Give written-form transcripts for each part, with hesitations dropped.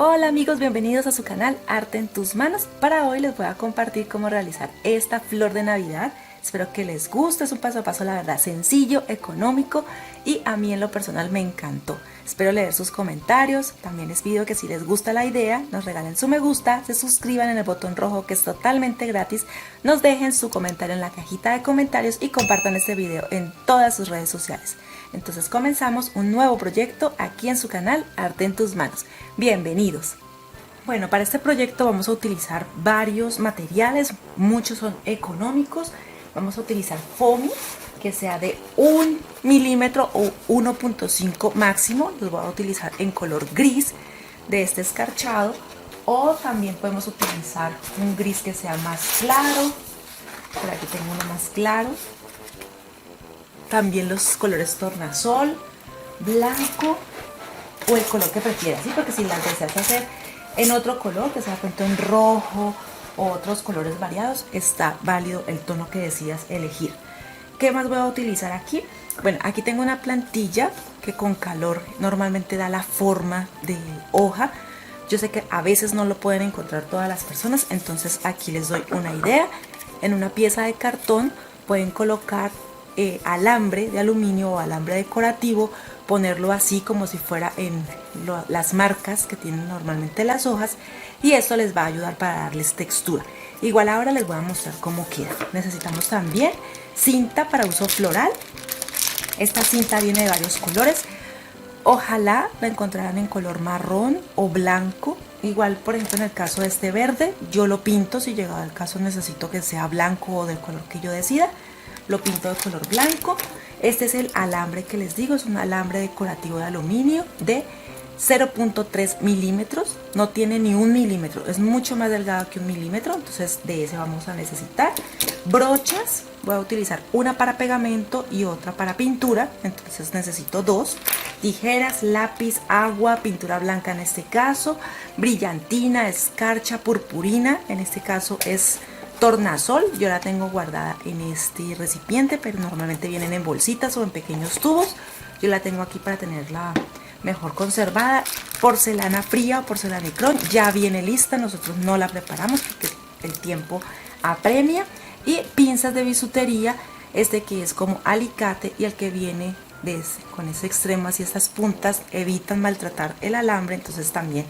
Hola amigos, bienvenidos a su canal Arte en tus manos. Para hoy les voy a compartir cómo realizar esta flor de Navidad. Espero que les guste, es un paso a paso la verdad sencillo, económico y a mí en lo personal me encantó. Espero leer sus comentarios, también les pido que si les gusta la idea nos regalen su me gusta, se suscriban en el botón rojo que es totalmente gratis, nos dejen su comentario en la cajita de comentarios y compartan este video en todas sus redes sociales. Entonces comenzamos un nuevo proyecto aquí en su canal Arte en tus manos. Bienvenidos. Bueno, para este proyecto vamos a utilizar varios materiales, muchos son económicos. Vamos a utilizar foamy que sea de 1 milímetro o 1.5 máximo. Los voy a utilizar en color gris de este escarchado, o también podemos utilizar un gris que sea más claro. Por aquí tengo uno más claro. También los colores tornasol, blanco o el color que prefieras, ¿sí? Porque si las deseas hacer en otro color, que sea de pronto en rojo o otros colores variados, está válido el tono que decidas elegir. ¿Qué más voy a utilizar aquí? Bueno, aquí tengo una plantilla que con calor normalmente da la forma de hoja. Yo sé que a veces no lo pueden encontrar todas las personas, entonces aquí les doy una idea. En una pieza de cartón pueden colocar alambre de aluminio o alambre decorativo, ponerlo así como si fuera en las marcas que tienen normalmente las hojas, y esto les va a ayudar para darles textura. Igual ahora les voy a mostrar cómo queda. Necesitamos también cinta para uso floral. Esta cinta viene de varios colores, ojalá la encontrarán en color marrón o blanco. Igual, por ejemplo, en el caso de este verde, yo lo pinto, si llegado al caso necesito que sea blanco o del color que yo decida, lo pinto de color blanco. Este es el alambre que les digo, es un alambre decorativo de aluminio de 0.3 milímetros, no tiene ni 1 milímetro, es mucho más delgado que 1 milímetro, entonces de ese vamos a necesitar. Brochas, voy a utilizar una para pegamento y otra para pintura, entonces necesito dos. Tijeras, lápiz, agua, pintura blanca en este caso, brillantina, escarcha, purpurina, en este caso es tornasol. Yo la tengo guardada en este recipiente, pero normalmente vienen en bolsitas o en pequeños tubos. Yo la tengo aquí para tenerla mejor conservada. Porcelana fría o porcelanicrón ya viene lista, nosotros no la preparamos porque el tiempo apremia. Y pinzas de bisutería, este que es como alicate y el que viene con ese extremo hacia estas puntas evitan maltratar el alambre, entonces también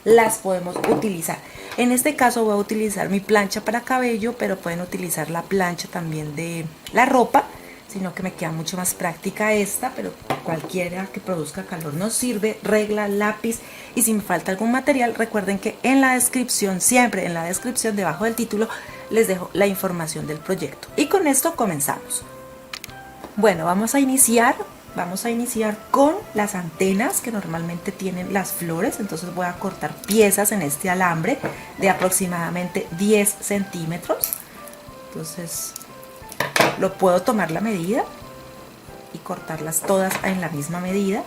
las podemos utilizar. En este caso voy a utilizar mi plancha para cabello, pero pueden utilizar la plancha también de la ropa, sino que me queda mucho más práctica esta, pero cualquiera que produzca calor nos sirve. Regla, lápiz, y si me falta algún material, recuerden que en la descripción, siempre en la descripción debajo del título, les dejo la información del proyecto. Y con esto comenzamos. Bueno, vamos a iniciar con las antenas que normalmente tienen las flores. Entonces voy a cortar piezas en este alambre de aproximadamente 10 centímetros. Entonces lo puedo tomar la medida y cortarlas todas en la misma medida,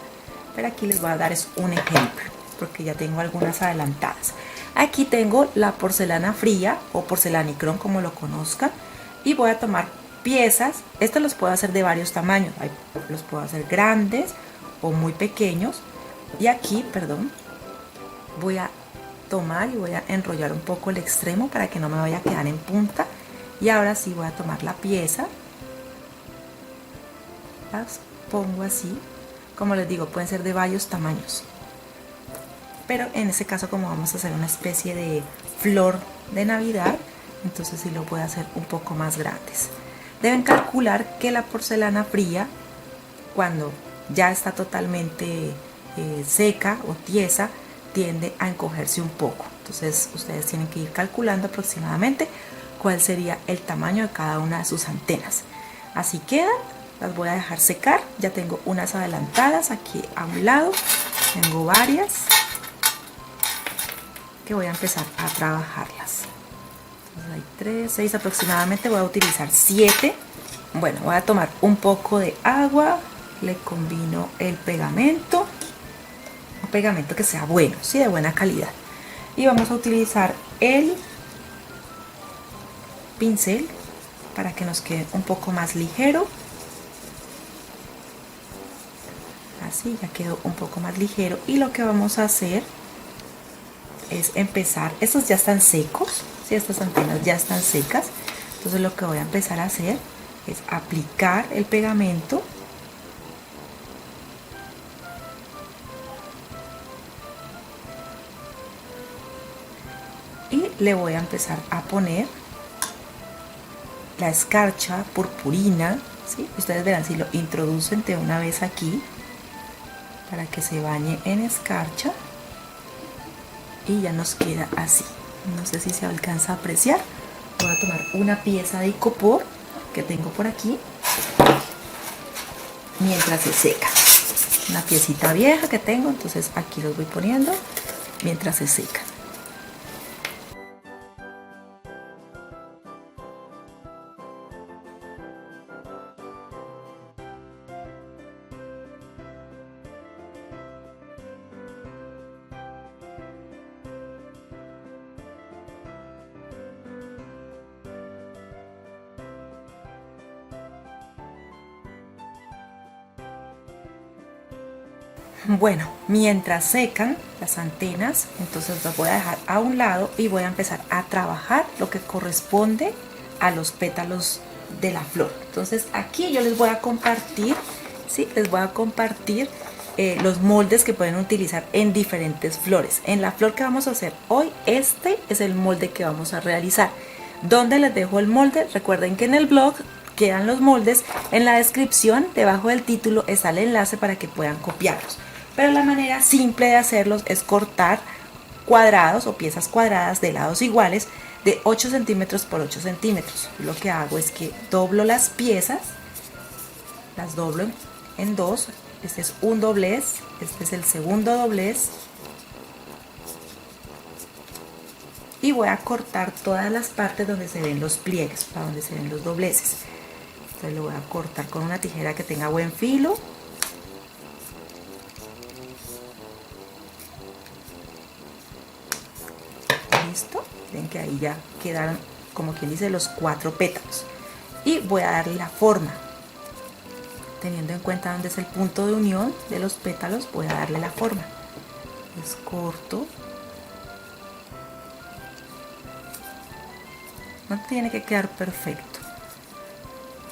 pero aquí les voy a dar un ejemplo porque ya tengo algunas adelantadas. Aquí tengo la porcelana fría o porcelanicrón, como lo conozcan, y voy a tomar piezas. Estos los puedo hacer de varios tamaños, los puedo hacer grandes o muy pequeños. Y aquí, voy a tomar y voy a enrollar un poco el extremo para que no me vaya a quedar en punta. Y ahora sí voy a tomar la pieza, las pongo así. Como les digo, pueden ser de varios tamaños, pero en este caso, como vamos a hacer una especie de flor de Navidad, entonces sí lo voy a hacer un poco más grandes. Deben calcular que la porcelana fría, cuando ya está totalmente seca o tiesa, tiende a encogerse un poco. Entonces ustedes tienen que ir calculando aproximadamente cuál sería el tamaño de cada una de sus antenas. Así quedan, las voy a dejar secar. Ya tengo unas adelantadas aquí a un lado, tengo varias que voy a empezar a trabajarlas. Entonces hay 3, 6 aproximadamente, voy a utilizar 7. Bueno, voy a tomar un poco de agua, le combino el pegamento, un pegamento que sea bueno, sí, de buena calidad, y vamos a utilizar el pincel para que nos quede un poco más ligero. Así ya quedó un poco más ligero, y lo que vamos a hacer es empezar, estos ya están secos, ¿sí? Estas antenas ya están secas, entonces lo que voy a empezar a hacer es aplicar el pegamento y le voy a empezar a poner la escarcha purpurina, ¿sí? Ustedes verán si lo introducen de una vez aquí para que se bañe en escarcha y ya nos queda así. No sé si se alcanza a apreciar. Voy a tomar una pieza de icopor que tengo por aquí mientras se seca. Una piecita vieja que tengo, entonces aquí los voy poniendo mientras se seca. Bueno, mientras secan las antenas, entonces las voy a dejar a un lado y voy a empezar a trabajar lo que corresponde a los pétalos de la flor. Entonces aquí yo les voy a compartir, ¿sí? Les voy a compartir los moldes que pueden utilizar en diferentes flores. En la flor que vamos a hacer hoy, este es el molde que vamos a realizar. ¿Dónde les dejo el molde? Recuerden que en el blog quedan los moldes. En la descripción, debajo del título, está el enlace para que puedan copiarlos. Pero la manera simple de hacerlos es cortar cuadrados o piezas cuadradas de lados iguales de 8 centímetros por 8 centímetros. Lo que hago es que doblo las piezas, las doblo en dos. Este es un doblez, este es el segundo doblez. Y voy a cortar todas las partes donde se ven los pliegues, para donde se ven los dobleces. Entonces lo voy a cortar con una tijera que tenga buen filo. Listo, ven que ahí ya quedaron, como quien dice, los 4 pétalos. Y voy a darle la forma. Teniendo en cuenta dónde es el punto de unión de los pétalos, voy a darle la forma. Les corto. No tiene que quedar perfecto,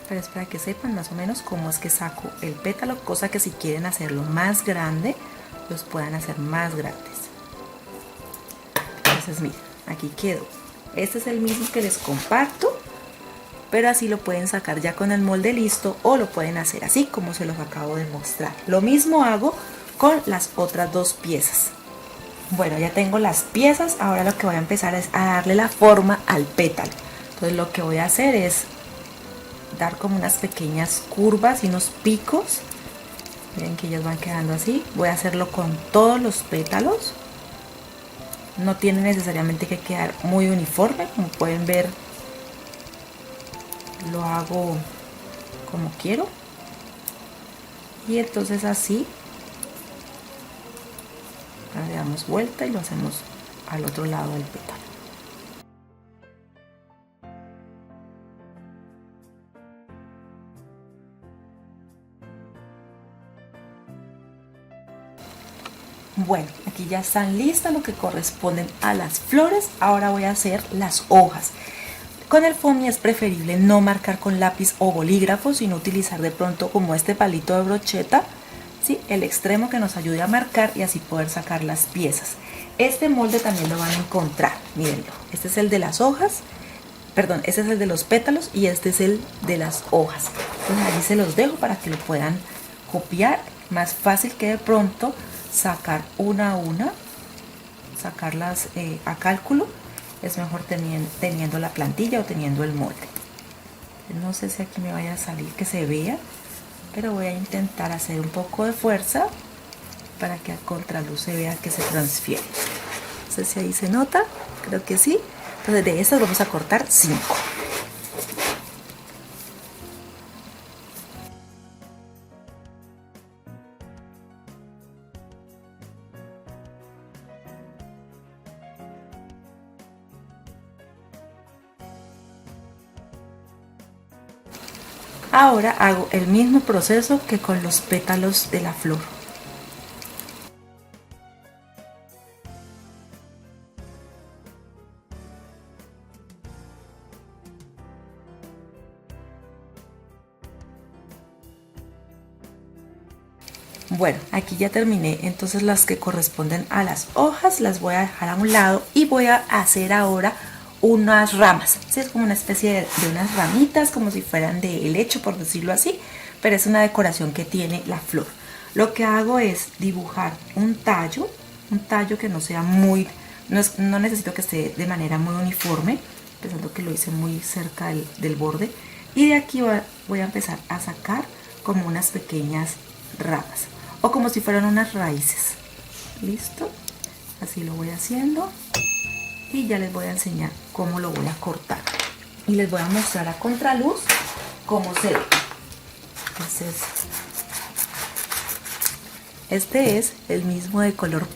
pero es para que sepan más o menos cómo es que saco el pétalo, cosa que si quieren hacerlo más grande, los puedan hacer más grandes. Entonces miren, aquí quedó. Este es el mismo que les comparto, pero así lo pueden sacar ya con el molde listo o lo pueden hacer así como se los acabo de mostrar. Lo mismo hago con las otras 2 piezas. Bueno, ya tengo las piezas, ahora lo que voy a empezar es a darle la forma al pétalo. Entonces lo que voy a hacer es dar como unas pequeñas curvas y unos picos. Miren que ellos van quedando así. Voy a hacerlo con todos los pétalos. No tiene necesariamente que quedar muy uniforme, como pueden ver. Lo hago como quiero. Y entonces así le damos vuelta y lo hacemos al otro lado del pétalo. Bueno, aquí ya están listas lo que corresponden a las flores. Ahora voy a hacer las hojas. Con el foamy es preferible no marcar con lápiz o bolígrafo, sino utilizar de pronto como este palito de brocheta, ¿sí? El extremo que nos ayude a marcar y así poder sacar las piezas. Este molde también lo van a encontrar, mírenlo. Este es el de las hojas, perdón, este es el de los pétalos y este es el de las hojas. Entonces allí se los dejo para que lo puedan copiar, más fácil que de pronto sacar una a una, sacarlas a cálculo. Es mejor teniendo la plantilla o teniendo el molde. No sé si aquí me vaya a salir que se vea, pero voy a intentar hacer un poco de fuerza para que a contraluz se vea que se transfiere. No sé si ahí se nota, creo que sí. Entonces de estas vamos a cortar 5. Ahora hago el mismo proceso que con los pétalos de la flor. Bueno, aquí ya terminé, entonces las que corresponden a las hojas las voy a dejar a un lado y voy a hacer ahora unas ramas. ¿Sí? Es como una especie de unas ramitas, como si fueran de helecho, por decirlo así, pero es una decoración que tiene la flor. Lo que hago es dibujar un tallo que no sea muy, no necesito que esté de manera muy uniforme, pensando que lo hice muy cerca del borde, y de aquí voy a empezar a sacar como unas pequeñas ramas o como si fueran unas raíces. Listo, así lo voy haciendo y ya les voy a enseñar cómo lo voy a cortar y les voy a mostrar a contraluz cómo se ve. Entonces, este es el mismo de color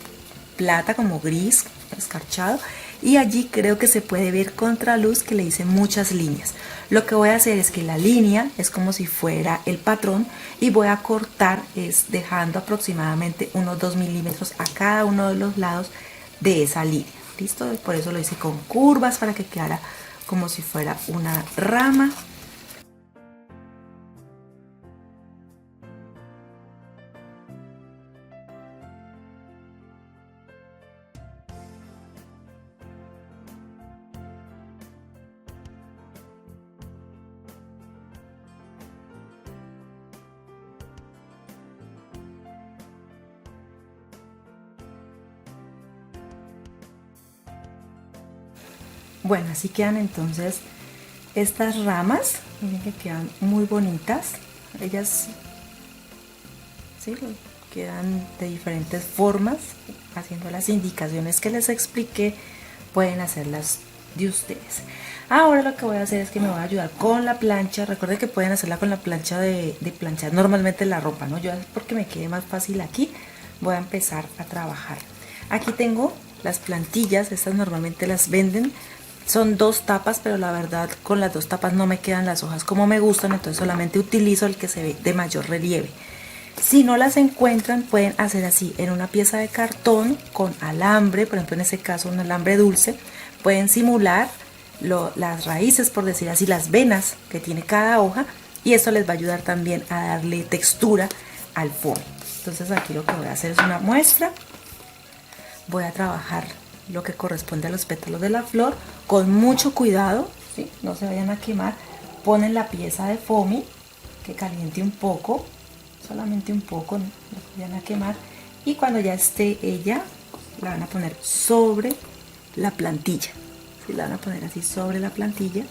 plata, como gris escarchado, y allí creo que se puede ver contraluz que le hice muchas líneas. Lo que voy a hacer es que la línea es como si fuera el patrón y voy a cortar es dejando aproximadamente unos 2 milímetros a cada uno de los lados de esa línea. ¿Listo? Por eso lo hice con curvas para que quedara como si fuera una rama. Bueno, así quedan entonces estas ramas. Miren que quedan muy bonitas. Ellas ¿sí? Quedan de diferentes formas. Haciendo las indicaciones que les expliqué, pueden hacerlas de ustedes. Ahora lo que voy a hacer es que me voy a ayudar con la plancha. Recuerden que pueden hacerla con la plancha de planchar normalmente la ropa, ¿no? Yo, porque me quede más fácil aquí, voy a empezar a trabajar. Aquí tengo las plantillas. Estas normalmente las venden. Son 2 tapas, pero la verdad con las 2 tapas no me quedan las hojas como me gustan, entonces solamente utilizo el que se ve de mayor relieve. Si no las encuentran, pueden hacer así, en una pieza de cartón con alambre, por ejemplo en este caso un alambre dulce, pueden simular las raíces, por decir así, las venas que tiene cada hoja, y esto les va a ayudar también a darle textura al fondo. Entonces aquí lo que voy a hacer es una muestra. Voy a trabajar lo que corresponde a los pétalos de la flor con mucho cuidado, ¿sí? No se vayan a quemar. Ponen la pieza de foamy que caliente un poco, solamente un poco, no se vayan a quemar, y cuando ya esté ella la van a poner sobre la plantilla, ¿sí? La van a poner así sobre la plantilla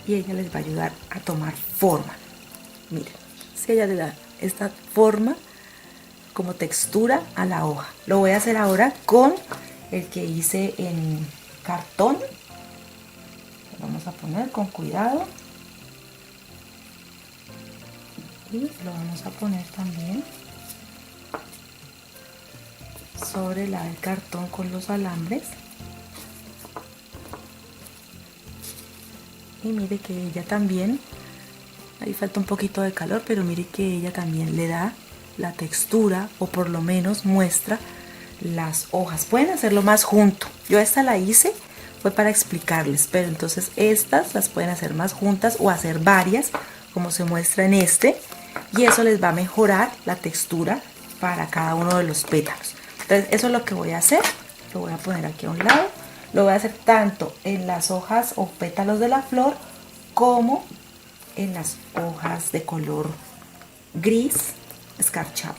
y ella les va a ayudar a tomar forma. Miren, si ella le da esta forma como textura a la hoja. Lo voy a hacer ahora con el que hice en cartón. Lo vamos a poner con cuidado y lo vamos a poner también sobre la del cartón con los alambres. Y mire que ella también, ahí falta un poquito de calor, pero mire que ella también le da la textura, o por lo menos muestra las hojas. Pueden hacerlo más junto. Yo esta la hice fue para explicarles, pero entonces estas las pueden hacer más juntas o hacer varias como se muestra en este, y eso les va a mejorar la textura para cada uno de los pétalos. Entonces eso es lo que voy a hacer. Lo voy a poner aquí a un lado. Lo voy a hacer tanto en las hojas o pétalos de la flor como en las hojas de color gris escarchado.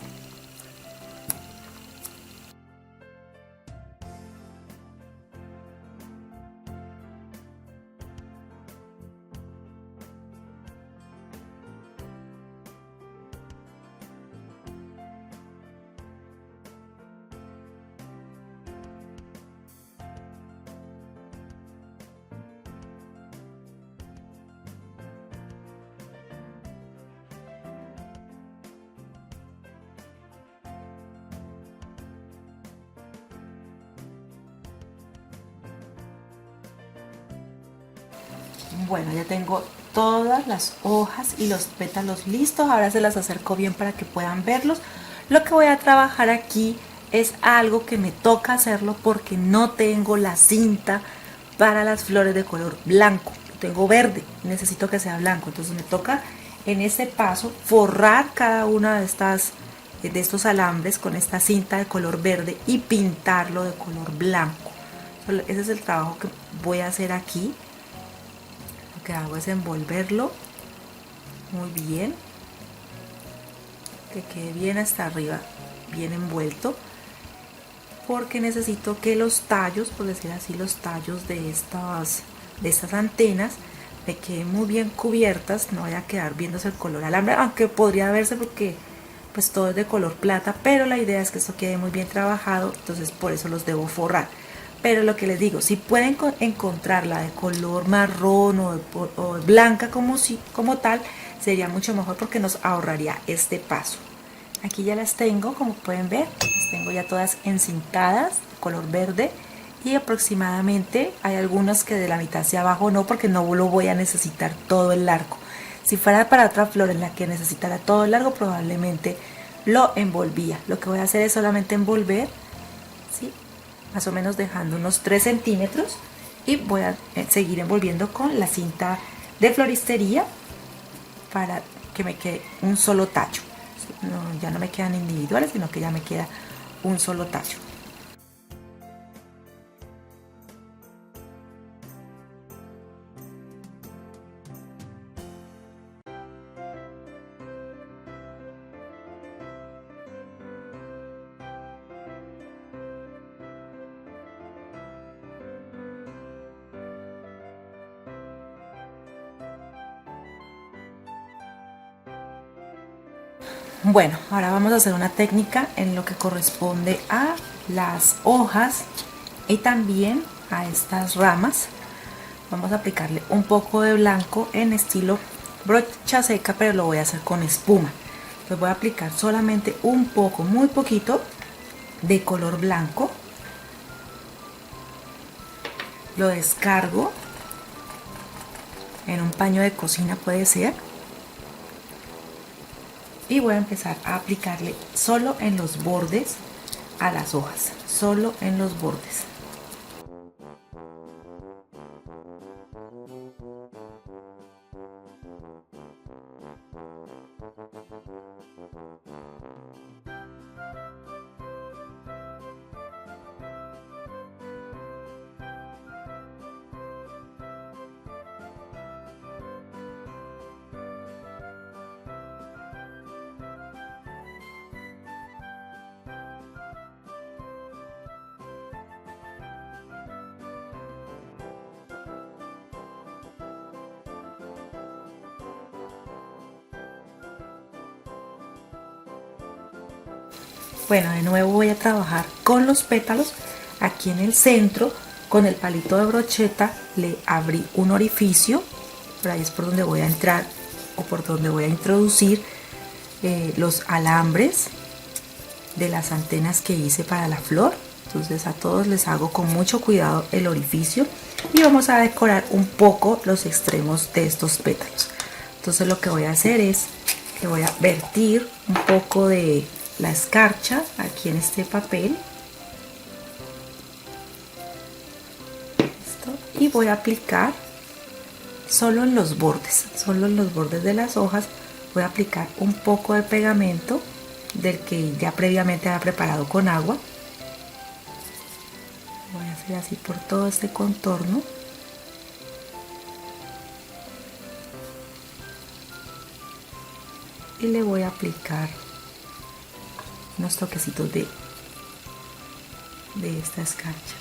Bueno, ya tengo todas las hojas y los pétalos listos. Ahora se las acerco bien para que puedan verlos. Lo que voy a trabajar aquí es algo que me toca hacerlo porque no tengo la cinta para las flores de color blanco. Tengo verde, necesito que sea blanco. Entonces me toca en ese paso forrar cada una de estas de estos alambres con esta cinta de color verde y pintarlo de color blanco. Ese es el trabajo que voy a hacer aquí. Lo que hago es envolverlo muy bien, que quede bien hasta arriba, bien envuelto, porque necesito que los tallos, por decir así, los tallos de estas antenas me queden muy bien cubiertas, no vaya a quedar viéndose el color alambre, aunque podría verse porque pues todo es de color plata, pero la idea es que esto quede muy bien trabajado, entonces por eso los debo forrar. Pero lo que les digo, si pueden encontrarla de color marrón o blanca como tal, sería mucho mejor porque nos ahorraría este paso. Aquí ya las tengo, como pueden ver, las tengo ya todas encintadas, color verde, y aproximadamente hay algunas que de la mitad hacia abajo no, porque no lo voy a necesitar todo el largo. Si fuera para otra flor en la que necesitara todo el largo, probablemente lo envolvía. Lo que voy a hacer es solamente envolver, ¿sí? Más o menos dejando unos 3 centímetros, y voy a seguir envolviendo con la cinta de floristería para que me quede un solo tallo. No, ya no me quedan individuales, sino que ya me queda un solo tallo. Bueno, ahora vamos a hacer una técnica en lo que corresponde a las hojas y también a estas ramas. Vamos a aplicarle un poco de blanco en estilo brocha seca, pero lo voy a hacer con espuma. Entonces voy a aplicar solamente un poco, muy poquito de color blanco. Lo descargo en un paño de cocina, puede ser. Y voy a empezar a aplicarle solo en los bordes a las hojas, solo en los bordes. Bueno, de nuevo voy a trabajar con los pétalos. Aquí en el centro, con el palito de brocheta, le abrí un orificio. Por ahí es por donde voy a entrar o por donde voy a introducir los alambres de las antenas que hice para la flor. Entonces a todos les hago con mucho cuidado el orificio y vamos a decorar un poco los extremos de estos pétalos. Entonces lo que voy a hacer es que voy a vertir un poco de la escarcha aquí en este papel. Listo. Y voy a aplicar solo en los bordes de las hojas. Voy a aplicar un poco de pegamento del que ya previamente había preparado con agua. Voy a hacer así por todo este contorno. Y le voy a aplicar unos toquecitos de esta escarcha.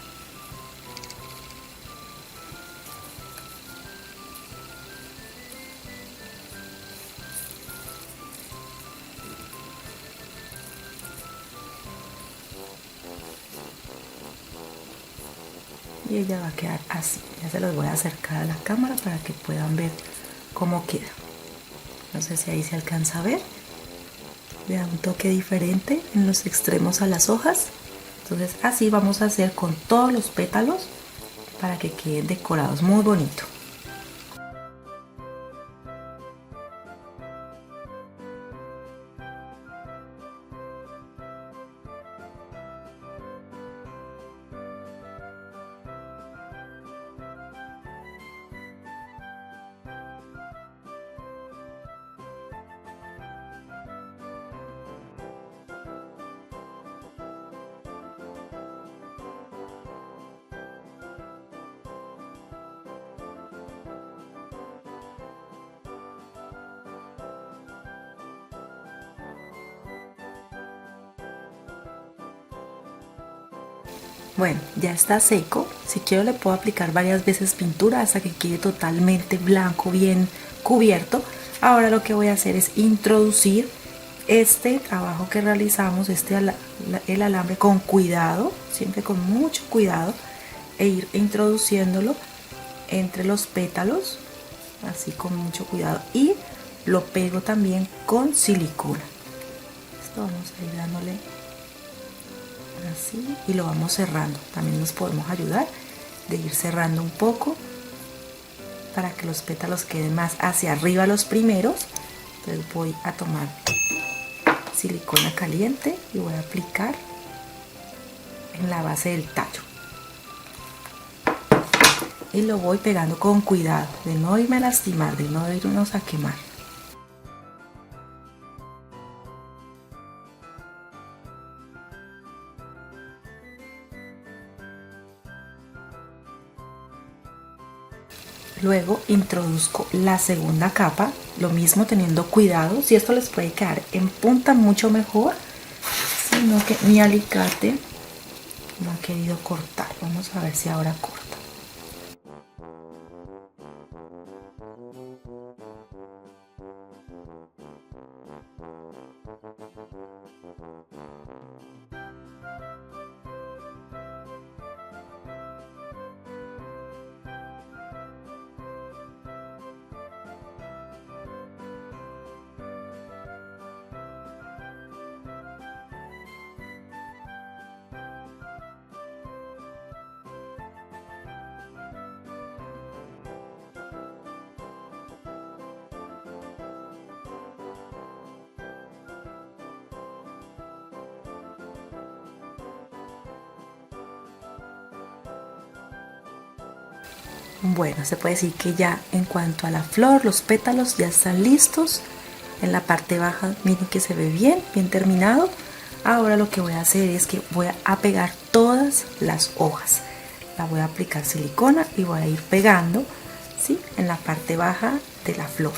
Y ella va a quedar así. Ya se los voy a acercar a la cámara para que puedan ver cómo queda. No sé si ahí se alcanza a ver. Le da un toque diferente en los extremos a las hojas. Entonces así vamos a hacer con todos los pétalos para que queden decorados muy bonito. Bueno, ya está seco. Si quiero le puedo aplicar varias veces pintura hasta que quede totalmente blanco, bien cubierto. Ahora lo que voy a hacer es introducir este trabajo que realizamos, el alambre con cuidado, siempre con mucho cuidado, e ir introduciéndolo entre los pétalos, así con mucho cuidado, y lo pego también con silicona. Esto vamos a ir dándole así y lo vamos cerrando. También nos podemos ayudar de ir cerrando un poco para que los pétalos queden más hacia arriba los primeros. Entonces voy a tomar silicona caliente y voy a aplicar en la base del tallo y lo voy pegando con cuidado de no irme a lastimar, de no irnos a quemar. Luego introduzco la segunda capa, lo mismo teniendo cuidado. Si esto les puede quedar en punta mucho mejor, sino que mi alicate no ha querido cortar. Vamos a ver si ahora corta. Bueno, se puede decir que ya en cuanto a la flor, los pétalos ya están listos. En la parte baja, miren que se ve bien, bien terminado. Ahora lo que voy a hacer es que voy a pegar todas las hojas. La voy a aplicar silicona y voy a ir pegando, ¿sí?, en la parte baja de la flor.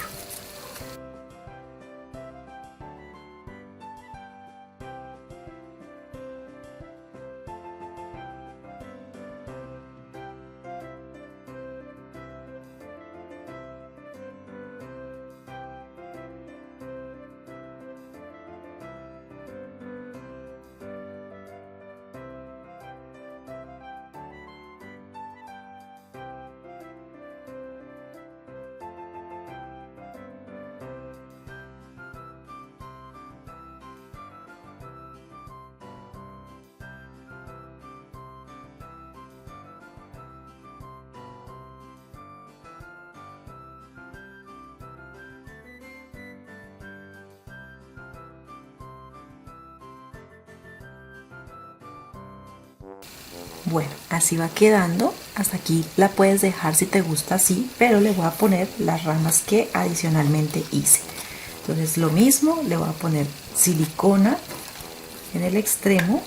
Bueno, así va quedando. Hasta aquí la puedes dejar si te gusta así, pero le voy a poner las ramas que adicionalmente hice. Entonces lo mismo, le voy a poner silicona en el extremo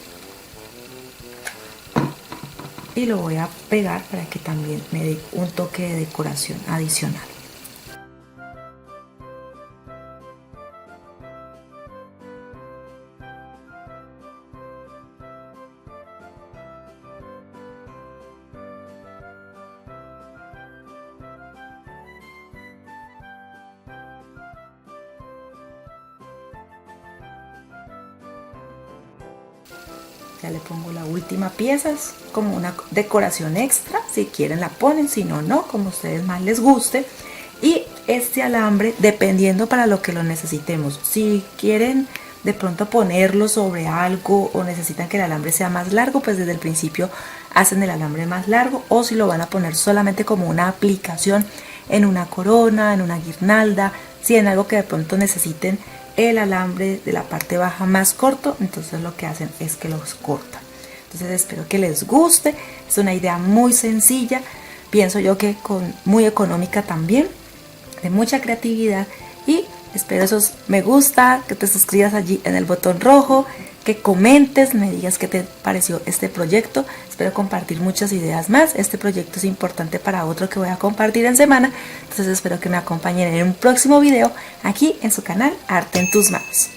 y lo voy a pegar para que también me dé un toque de decoración adicional. Ya le pongo la última pieza, es como una decoración extra, si quieren la ponen, si no, no, como a ustedes más les guste. Y este alambre, dependiendo para lo que lo necesitemos, si quieren de pronto ponerlo sobre algo o necesitan que el alambre sea más largo, pues desde el principio hacen el alambre más largo, o si lo van a poner solamente como una aplicación en una corona, en una guirnalda, si en algo que de pronto necesiten el alambre de la parte baja más corto, entonces lo que hacen es que los cortan. Entonces espero que les guste, es una idea muy sencilla, pienso yo que muy económica también, de mucha creatividad, y espero esos me gusta, que te suscribas allí en el botón rojo, que comentes, me digas qué te pareció este proyecto. Espero compartir muchas ideas más. Este proyecto es importante para otro que voy a compartir en semana, entonces espero que me acompañen en un próximo video aquí en su canal Arte en tus Manos.